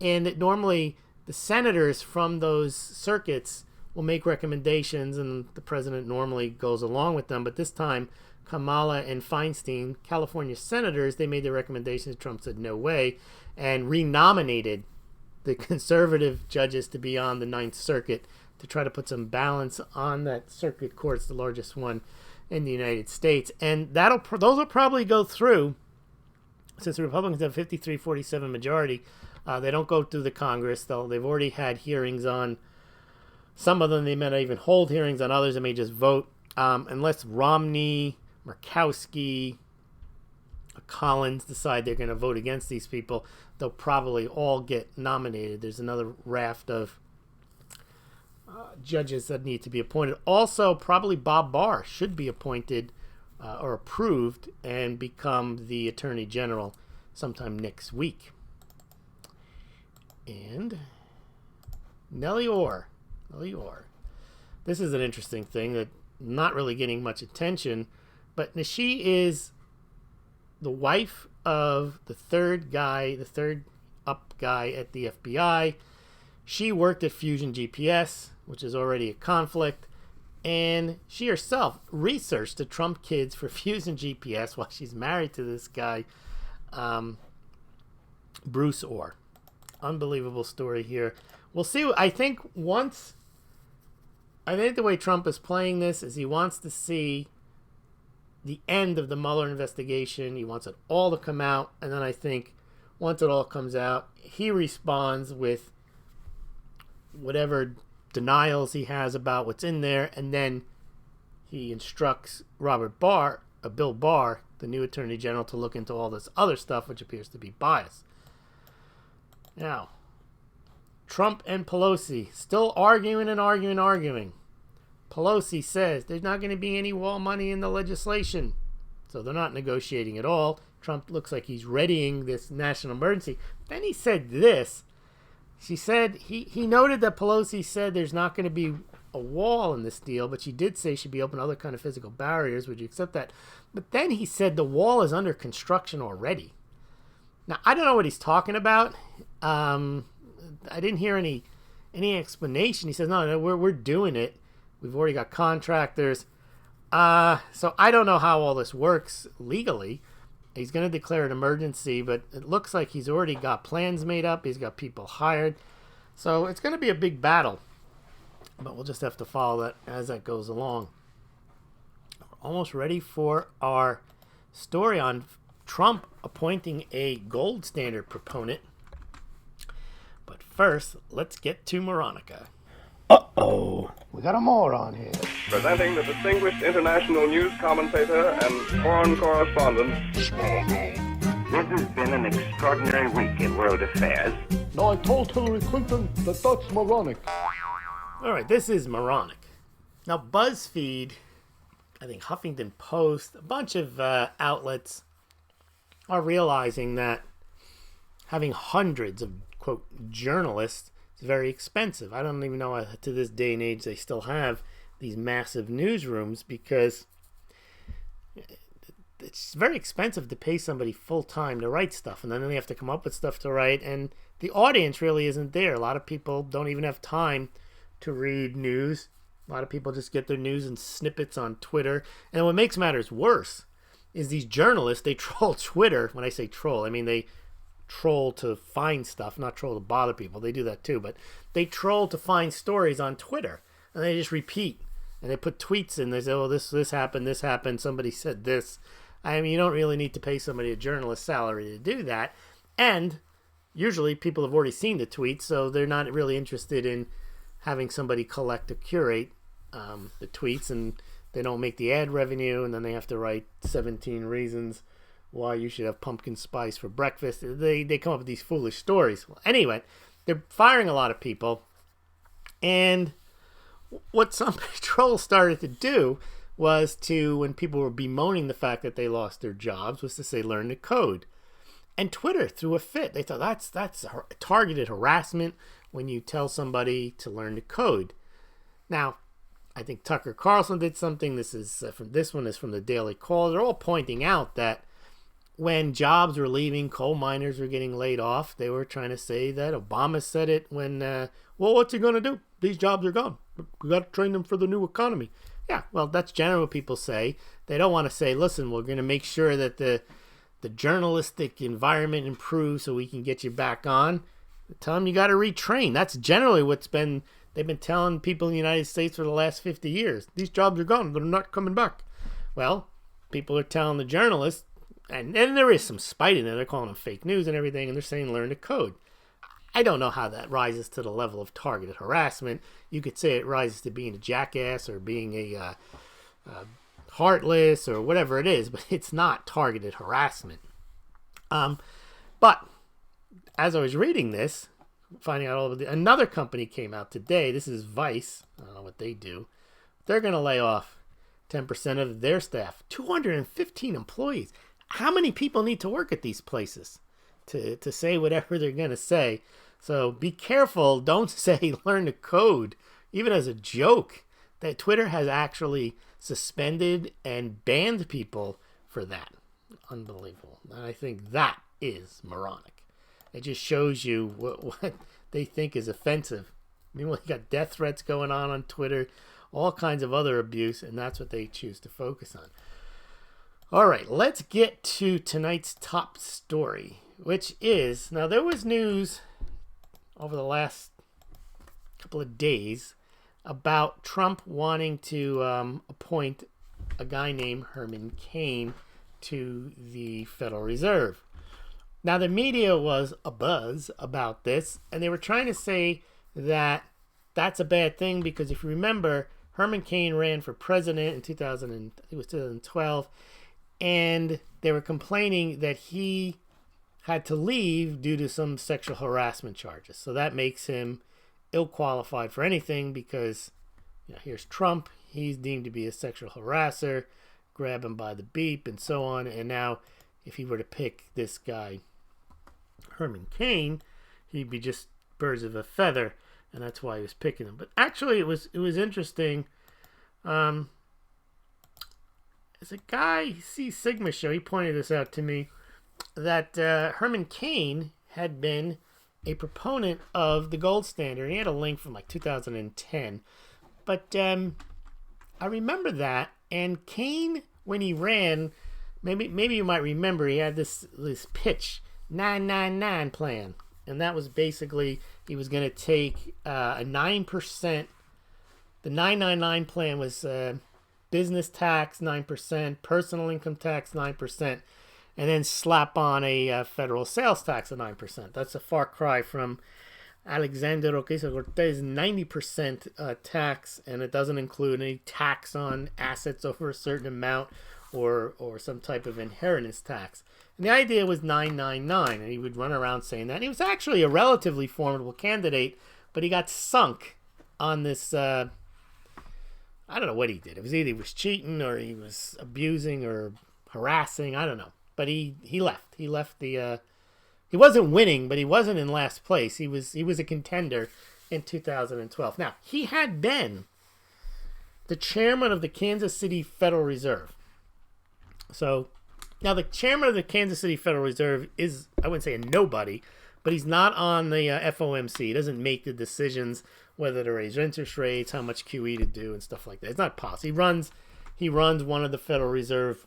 And normally the senators from those circuits will make recommendations, and the president normally goes along with them. But this time, Kamala and Feinstein, California senators, they made their recommendations. Trump said no way, and renominated the conservative judges to be on the Ninth Circuit to try to put some balance on that circuit court. It's the largest one in the United States. And those will probably go through, since the Republicans have 53-47 majority. They don't go through the Congress, though. They've already had hearings on some of them. They may not even hold hearings on others. They may just vote. Unless Romney, Murkowski, Collins decide they're going to vote against these people, they'll probably all get nominated. There's another raft of judges that need to be appointed. Also, probably Bob Barr should be appointed or approved and become the Attorney General sometime next week. And Nellie Orr. This is an interesting thing that not really getting much attention, but she is the wife of the third up guy at the FBI. She worked at Fusion GPS, which is already a conflict, and she herself researched the Trump kids for Fusion GPS while she's married to this guy, Bruce Orr. Unbelievable story here. We'll see. I think the way Trump is playing this is he wants to see the end of the Mueller investigation. He wants it all to come out. And then I think once it all comes out, he responds with whatever denials he has about what's in there. And then he instructs Bill Barr, the new Attorney General, to look into all this other stuff, which appears to be bias. Now, Trump and Pelosi still arguing. Pelosi says there's not going to be any wall money in the legislation. So they're not negotiating at all. Trump looks like he's readying this national emergency. Then he said this. She said he noted that Pelosi said there's not going to be a wall in this deal, but she did say she'd be open to other kind of physical barriers. Would you accept that? But then he said the wall is under construction already. Now, I don't know what he's talking about. I didn't hear any explanation. He says, no, we're doing it. We've already got contractors. So I don't know how all this works legally. He's going to declare an emergency, but it looks like he's already got plans made up. He's got people hired. So it's going to be a big battle. But we'll just have to follow that as that goes along. We're almost ready for our story on Trump appointing a gold standard proponent. But first, let's get to Moronica. Uh-oh, we got a moron here. Presenting the distinguished international news commentator and foreign correspondent, Smaulgld. This has been an extraordinary week in world affairs. No, I told Hillary Clinton that that's moronic. All right, this is moronic. Now, BuzzFeed, I think Huffington Post, a bunch of outlets are realizing that having hundreds of, quote, journalists is very expensive. I don't even know to this day and age they still have these massive newsrooms because it's very expensive to pay somebody full-time to write stuff, and then they have to come up with stuff to write, and the audience really isn't there. A lot of people don't even have time to read news. A lot of people just get their news in snippets on Twitter. And what makes matters worse is these journalists, they troll Twitter. When I say troll, I mean they troll to find stuff, not troll to bother people. They do that too, but they troll to find stories on Twitter, and they just repeat, and they put tweets in. They say, oh, this happened, somebody said this. I mean, you don't really need to pay somebody a journalist salary to do that. And usually people have already seen the tweets, so they're not really interested in having somebody collect or curate the tweets, and they don't make the ad revenue, and then they have to write 17 reasons why you should have pumpkin spice for breakfast. They come up with these foolish stories. Well, anyway, they're firing a lot of people, and what some trolls started to do was to, when people were bemoaning the fact that they lost their jobs, was to say, learn to code. And Twitter threw a fit. They thought that's targeted harassment when you tell somebody to learn to code. Now, I think Tucker Carlson did something. This one is from the Daily Call. They're all pointing out that when jobs were leaving, coal miners were getting laid off. They were trying to say that Obama said it when, well, what's he going to do? These jobs are gone. We got to train them for the new economy. Yeah, well, that's generally what people say. They don't want to say, listen, we're going to make sure that the journalistic environment improves so we can get you back on. Tell them you got to retrain. That's generally they've been telling people in the United States for the last 50 years. These jobs are gone. They're not coming back. Well, people are telling the journalists, and there is some spite in there. They're calling them fake news and everything, and they're saying learn to code. I don't know how that rises to the level of targeted harassment. You could say it rises to being a jackass or being a heartless or whatever it is, but it's not targeted harassment. But as I was reading this, finding out all of another company came out today. This is Vice. I don't know what they do. They're going to lay off 10% of their staff, 215 employees. How many people need to work at these places to say whatever they're going to say? So be careful. Don't say learn to code, even as a joke. That Twitter has actually suspended and banned people for that. Unbelievable. And I think that is moronic. It just shows you what they think is offensive. Meanwhile, you got death threats going on Twitter, all kinds of other abuse, and that's what they choose to focus on. All right, let's get to tonight's top story, which is, now there was news over the last couple of days about Trump wanting to appoint a guy named Herman Cain to the Federal Reserve. Now, the media was abuzz about this, and they were trying to say that that's a bad thing because if you remember, Herman Cain ran for president in 2012, and they were complaining that he had to leave due to some sexual harassment charges. So that makes him ill-qualified for anything because, here's Trump. He's deemed to be a sexual harasser, grab him by the beep, and so on. And now, if he were to pick this guy, Herman Cain, he'd be just birds of a feather, and that's why he was picking him. But actually, it was interesting. As a guy, C Sigma show, he pointed this out to me, that Herman Cain had been a proponent of the gold standard. He had a link from like 2010. But I remember that. And Cain, when he ran, maybe you might remember, he had this pitch, 999 plan. And that was basically, he was going to take a 9%. The 999 plan was business tax 9%, personal income tax 9%, and then slap on a federal sales tax of 9%. That's a far cry from Alexander Ocasio-Cortez 90% tax, and it doesn't include any tax on assets over a certain amount or some type of inheritance tax. And the idea was 999, and he would run around saying that. And he was actually a relatively formidable candidate, but he got sunk on this. I don't know what he did. It was either he was cheating or he was abusing or harassing. I don't know. But he left. He left the. He wasn't winning, but he wasn't in last place. He was a contender in 2012. Now, he had been the chairman of the Kansas City Federal Reserve. So Now, the chairman of the Kansas City Federal Reserve is, I wouldn't say a nobody, but he's not on the FOMC. He doesn't make the decisions whether to raise interest rates, how much QE to do, and stuff like that. It's not possible. He runs one of the Federal Reserve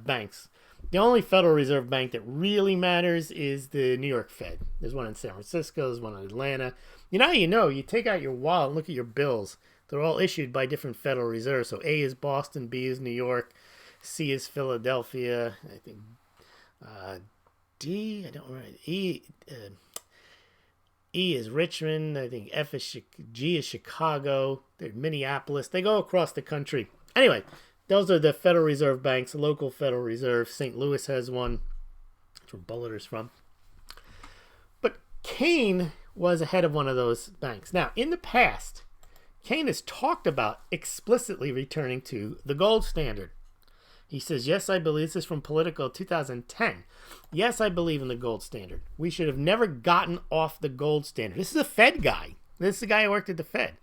banks. The only Federal Reserve bank that really matters is the New York Fed. There's one in San Francisco. There's one in Atlanta. You take out your wallet and look at your bills. They're all issued by different Federal Reserves. So A is Boston, B is New York, C is Philadelphia. I think D, I don't remember. E is Richmond. I think G is Chicago. They're Minneapolis. They go across the country. Anyway, those are the Federal Reserve banks, local Federal Reserve. St. Louis has one. That's where Bulletter's from. But Kane was ahead of one of those banks. Now, in the past, Kane has talked about explicitly returning to the gold standard. He says, yes, I believe, this is from Politico 2010. Yes, I believe in the gold standard. We should have never gotten off the gold standard. This is a Fed guy. This is the guy who worked at the Fed.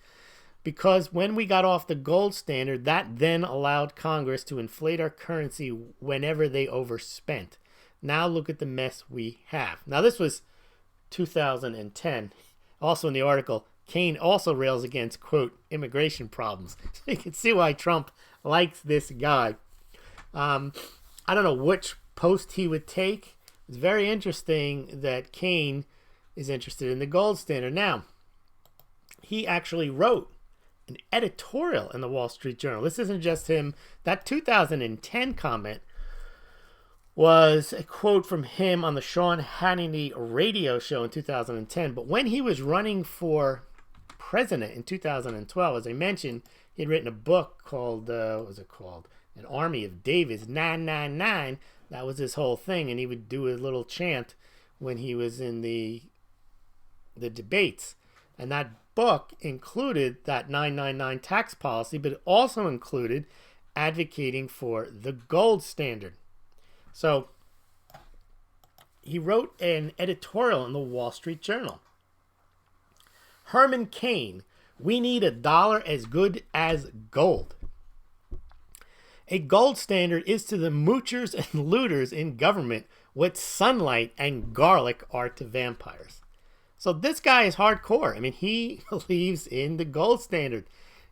Because when we got off the gold standard, that then allowed Congress to inflate our currency whenever they overspent. Now look at the mess we have. Now this was 2010. Also in the article, Kane also rails against, quote, immigration problems. So you can see why Trump likes this guy. I don't know which post he would take. It's very interesting that Kane is interested in the gold standard. Now, he actually wrote an editorial in the Wall Street Journal. This isn't just him. That 2010 comment was a quote from him on the Sean Hannity radio show in 2010. But when he was running for president in 2012, as I mentioned, he had written a book called, what was it called? An Army of Davids, 999. That was his whole thing. And he would do a little chant when he was in the debates. And that book included that 999 tax policy, but it also included advocating for the gold standard. So he wrote an editorial in the Wall Street Journal. Herman Cain, we need a dollar as good as gold. A gold standard is to the moochers and looters in government what sunlight and garlic are to vampires. So this guy is hardcore. I mean, he believes in the gold standard.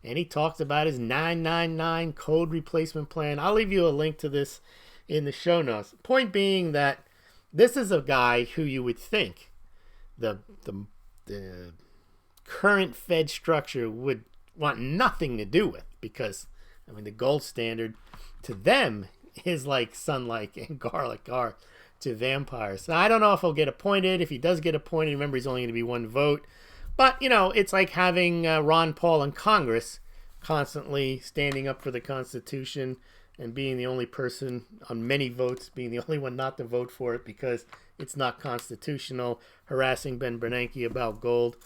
And he talks about his 999 code replacement plan. I'll leave you a link to this in the show notes. Point being that this is a guy who you would think the current Fed structure would want nothing to do with. Because, I mean, the gold standard to them is like sunlight and garlic are to vampires. So I don't know if he'll get appointed. If he does get appointed, remember he's only going to be one vote. But, you know, it's like having Ron Paul in Congress constantly standing up for the Constitution and being the only person on many votes, being the only one not to vote for it because it's not constitutional, harassing Ben Bernanke about gold.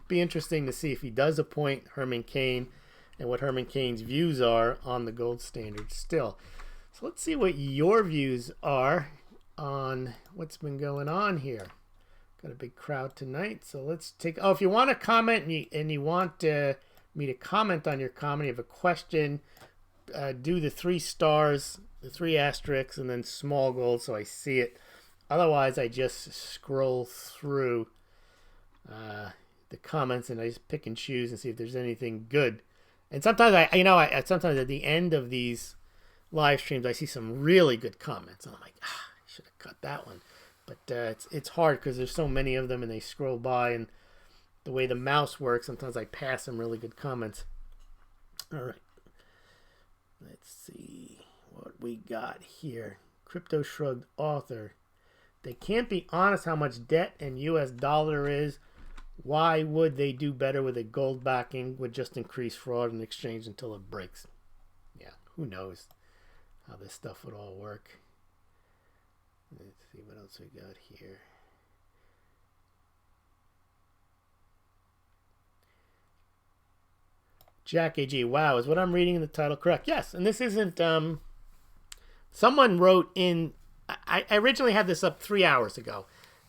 Be interesting to see if he does appoint Herman Cain and what Herman Cain's views are on the gold standard still. So let's see what your views are on what's been going on here. Got a big crowd tonight, so let's take... Oh, if you want to comment and you want me to comment on your comment, you have a question, do the 3 stars, the 3 asterisks, and then Smaulgld so I see it. Otherwise, I just scroll through the comments and I just pick and choose and see if there's anything good. And sometimes sometimes at the end of these live streams, I see some really good comments. And I'm like, I should have cut that one. But it's hard because there's so many of them and they scroll by. And the way the mouse works, sometimes I pass some really good comments. All right. Let's see what we got here. Crypto Shrugged author. They can't be honest how much debt and US dollar is. Why would they do better with a gold backing? Would just increase fraud and exchange until it breaks. Yeah, who knows how this stuff would all work. Let's see what else we got here. Jack AG, wow, is what I'm reading in the title correct? Yes, and this isn't, someone wrote in, I originally had this up 3 hours ago,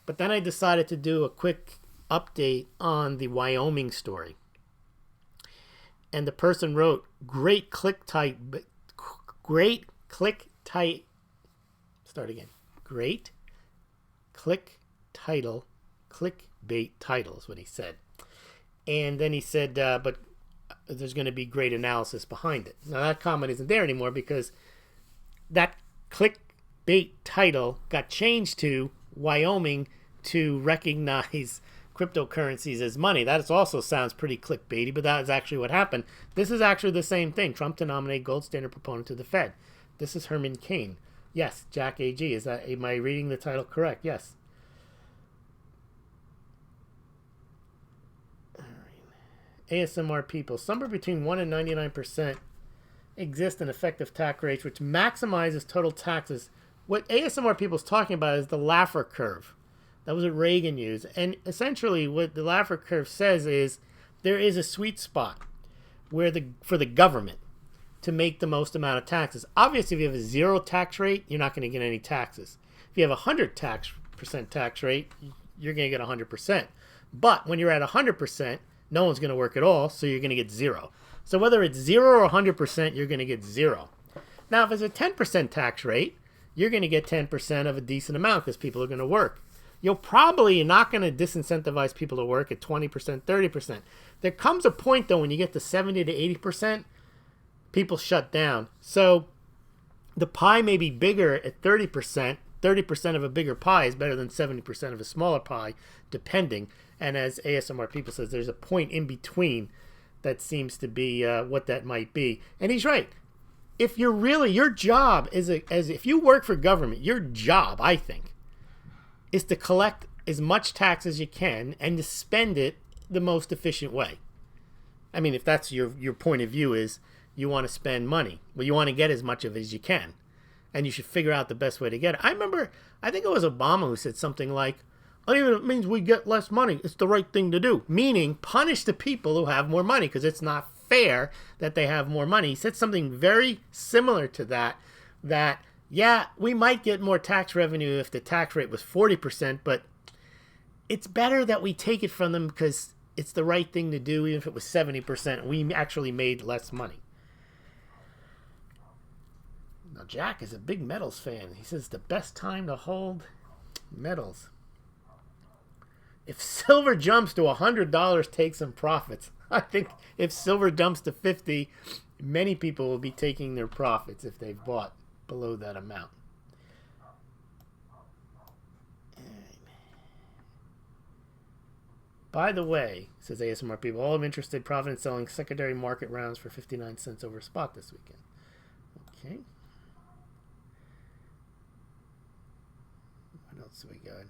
but then I decided to do a quick update on the Wyoming story. And the person wrote, great click type start again. Great. Click title. Clickbait title is what he said. And then he said, but there's going to be great analysis behind it. Now that comment isn't there anymore because that clickbait title got changed to Wyoming to recognize cryptocurrencies as money. That also sounds pretty clickbaity, but that is actually what happened. This is actually the same thing. Trump to nominate gold standard proponent to the Fed. This is Herman Cain. Yes, Jack AG. Am I reading the title correct? Yes. All right. ASMR people. Somewhere between 1 and 99% exist in effective tax rates, which maximizes total taxes. What ASMR people is talking about is the Laffer curve. That was what Reagan used. And essentially what the Laffer curve says is there is a sweet spot where for the government to make the most amount of taxes. Obviously, if you have a 0 tax rate, you're not going to get any taxes. If you have a 100% tax rate, you're going to get 100%. But when you're at 100%, no one's going to work at all, so you're going to get 0. So whether it's 0 or 100%, you're going to get 0. Now, if it's a 10% tax rate, you're going to get 10% of a decent amount because people are going to work. You're not going to disincentivize people to work at 20%, 30%. There comes a point, though, when you get to 70 to 80%, people shut down. So the pie may be bigger at 30%. 30% of a bigger pie is better than 70% of a smaller pie, depending. And as ASMR people says, there's a point in between that seems to be what that might be. And he's right. If you're really, your job if you work for government, your job, I think, is to collect as much tax as you can and to spend it the most efficient way. I mean, if that's your point of view is you want to spend money, well, you want to get as much of it as you can, and you should figure out the best way to get it. I think it was Obama who said something like, even if it means we get less money, it's the right thing to do, meaning punish the people who have more money because it's not fair that they have more money. He said something very similar to that yeah, we might get more tax revenue if the tax rate was 40%, but it's better that we take it from them because it's the right thing to do, even if it was 70%. We actually made less money. Now, Jack is a big metals fan. He says the best time to hold metals. If silver jumps to $100, take some profits. I think if silver jumps to 50, many people will be taking their profits if they've bought below that amount. By the way, says ASMR people, all I'm interested, Providence selling secondary market rounds for 59 cents over spot this weekend. Okay. What else do we got here?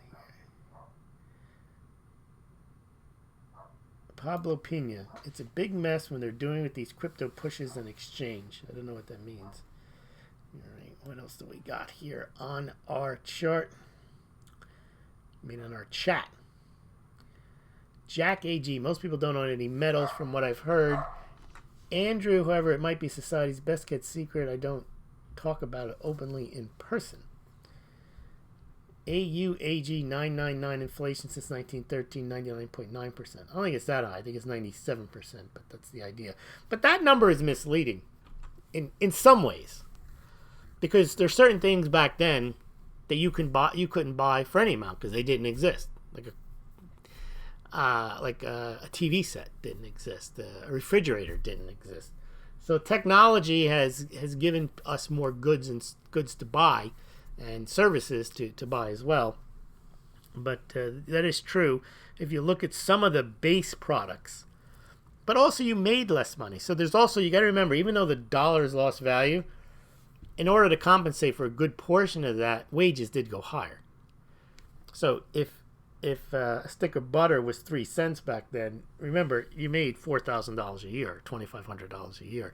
Pablo Pina. It's a big mess when they're doing with these crypto pushes and exchange. I don't know what that means. All right, what else do we got here on our chart? On our chat. Jack AG. Most people don't own any metals from what I've heard. Andrew, however, it might be society's best kept secret. I don't talk about it openly in person. AUAG 999 inflation since 1913, 99.9%. I don't think it's that high. I think it's 97%, but that's the idea. But that number is misleading in some ways. Because there's certain things back then that you couldn't buy for any amount because they didn't exist. Like a TV set didn't exist. A refrigerator didn't exist. So technology has given us more goods to buy and services to buy as well. But that is true if you look at some of the base products. But also you made less money. So there's also, you got to remember, even though the dollar's lost value, in order to compensate for a good portion of that, wages did go higher. So if a stick of butter was 3 cents back then, remember, you made $4,000 a year, $2,500 a year.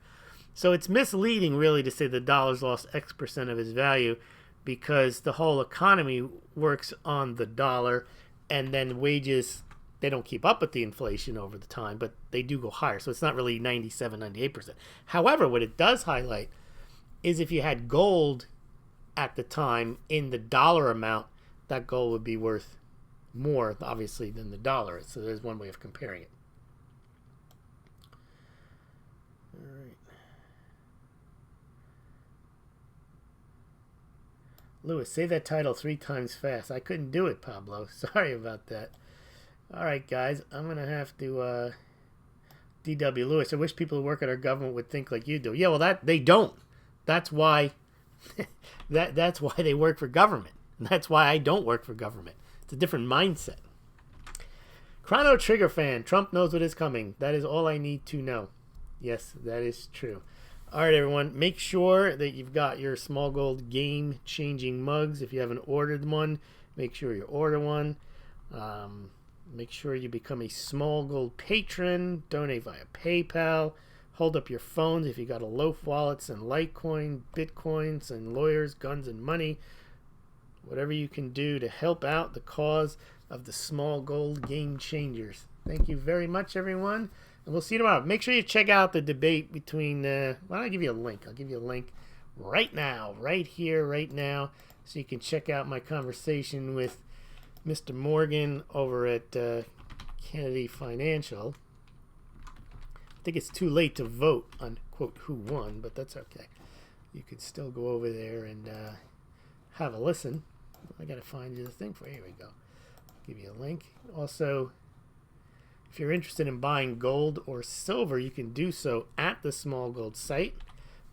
So it's misleading, really, to say the dollar's lost X percent of its value because the whole economy works on the dollar, and then wages, they don't keep up with the inflation over the time, but they do go higher. So it's not really 97, 98%. However, what it does highlight is if you had gold at the time in the dollar amount, that gold would be worth more, obviously, than the dollar. So there's one way of comparing it. All right. Lewis, say that title 3 times fast. I couldn't do it, Pablo. Sorry about that. All right, guys. I'm going to have to... D.W. Lewis, I wish people who work at our government would think like you do. Yeah, well, they don't. That's why... that's why they work for government. That's why I don't work for government. It's a different mindset. Chrono Trigger fan. Trump knows what is coming. That is all I need to know. Yes, that is true. All right, everyone. Make sure that you've got your Smaulgld game-changing mugs. If you haven't ordered one, make sure you order one. Make sure you become a Smaulgld patron. Donate via PayPal. Hold up your phones if you got a loaf wallets and Litecoin, Bitcoins, and lawyers, guns, and money. Whatever you can do to help out the cause of the Smaulgld game changers. Thank you very much, everyone. And we'll see you tomorrow. Make sure you check out the debate between... why don't I give you a link? I'll give you a link right now, right here, right now, so you can check out my conversation with Mr. Morgan over at Kennedy Financial. I think it's too late to vote on, quote, who won, but that's okay. You could still go over there and have a listen. I got to find you the thing for you. Here we go. Give you a link. Also, if you're interested in buying gold or silver, you can do so at the Smaulgld site.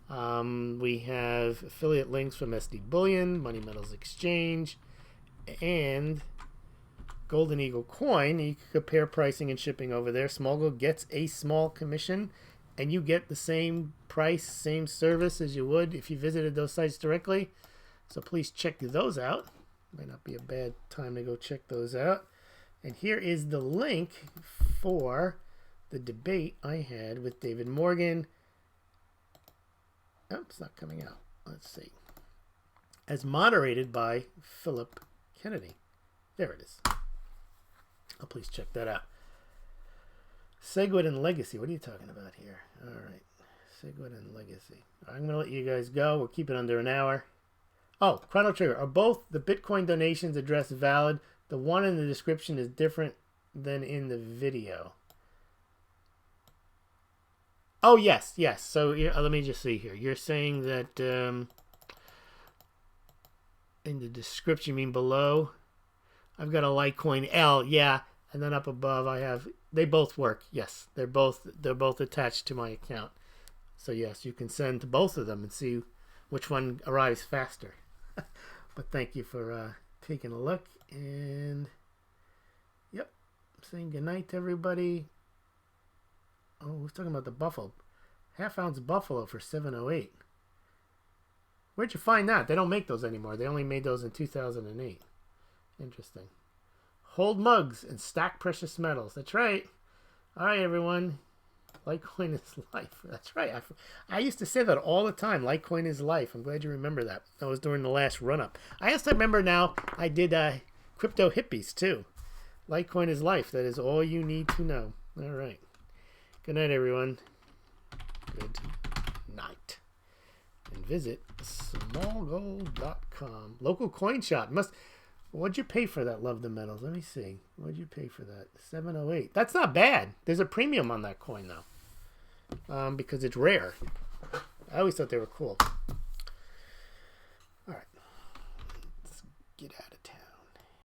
We have affiliate links from SD Bullion, Money Metals Exchange, and Golden Eagle Coin. You can compare pricing and shipping over there. Smaulgld gets a small commission, and you get the same price, same service as you would if you visited those sites directly. So please check those out. Might not be a bad time to go check those out. And here is the link for the debate I had with David Morgan. Oh, it's not coming out. Let's see. As moderated by Philip Kennedy. There it is. Oh, please check that out. Segwit and Legacy. What are you talking about here? All right. Segwit and Legacy. I'm going to let you guys go. We'll keep it under an hour. Oh, Chrono Trigger. Are both the Bitcoin donations address valid? The one in the description is different than in the video. Oh, yes, yes. So let me just see here. You're saying that in the description, you mean below? I've got a Litecoin L, yeah. And then up above, I have... They both work, yes. They're both attached to my account. So, yes, you can send to both of them and see which one arrives faster. But thank you for taking a look. And, yep, saying goodnight to everybody. Oh, we're talking about the Buffalo. Half-ounce Buffalo for $7.08. Where'd you find that? They don't make those anymore. They only made those in 2008. Interesting. Hold mugs and stack precious metals. That's right. All right, everyone. Litecoin is life. That's right. I used to say that all the time. Litecoin is life. I'm glad you remember that. That was during the last run-up. I also remember now I did crypto hippies, too. Litecoin is life. That is all you need to know. All right. Good night, everyone. Good night. And visit Smaulgld.com. Local coin shop. What'd you pay for that, Love the Metals? Let me see. What'd you pay for that? $7.08. That's not bad. There's a premium on that coin, though. Because it's rare. I always thought they were cool. All right. Let's get out of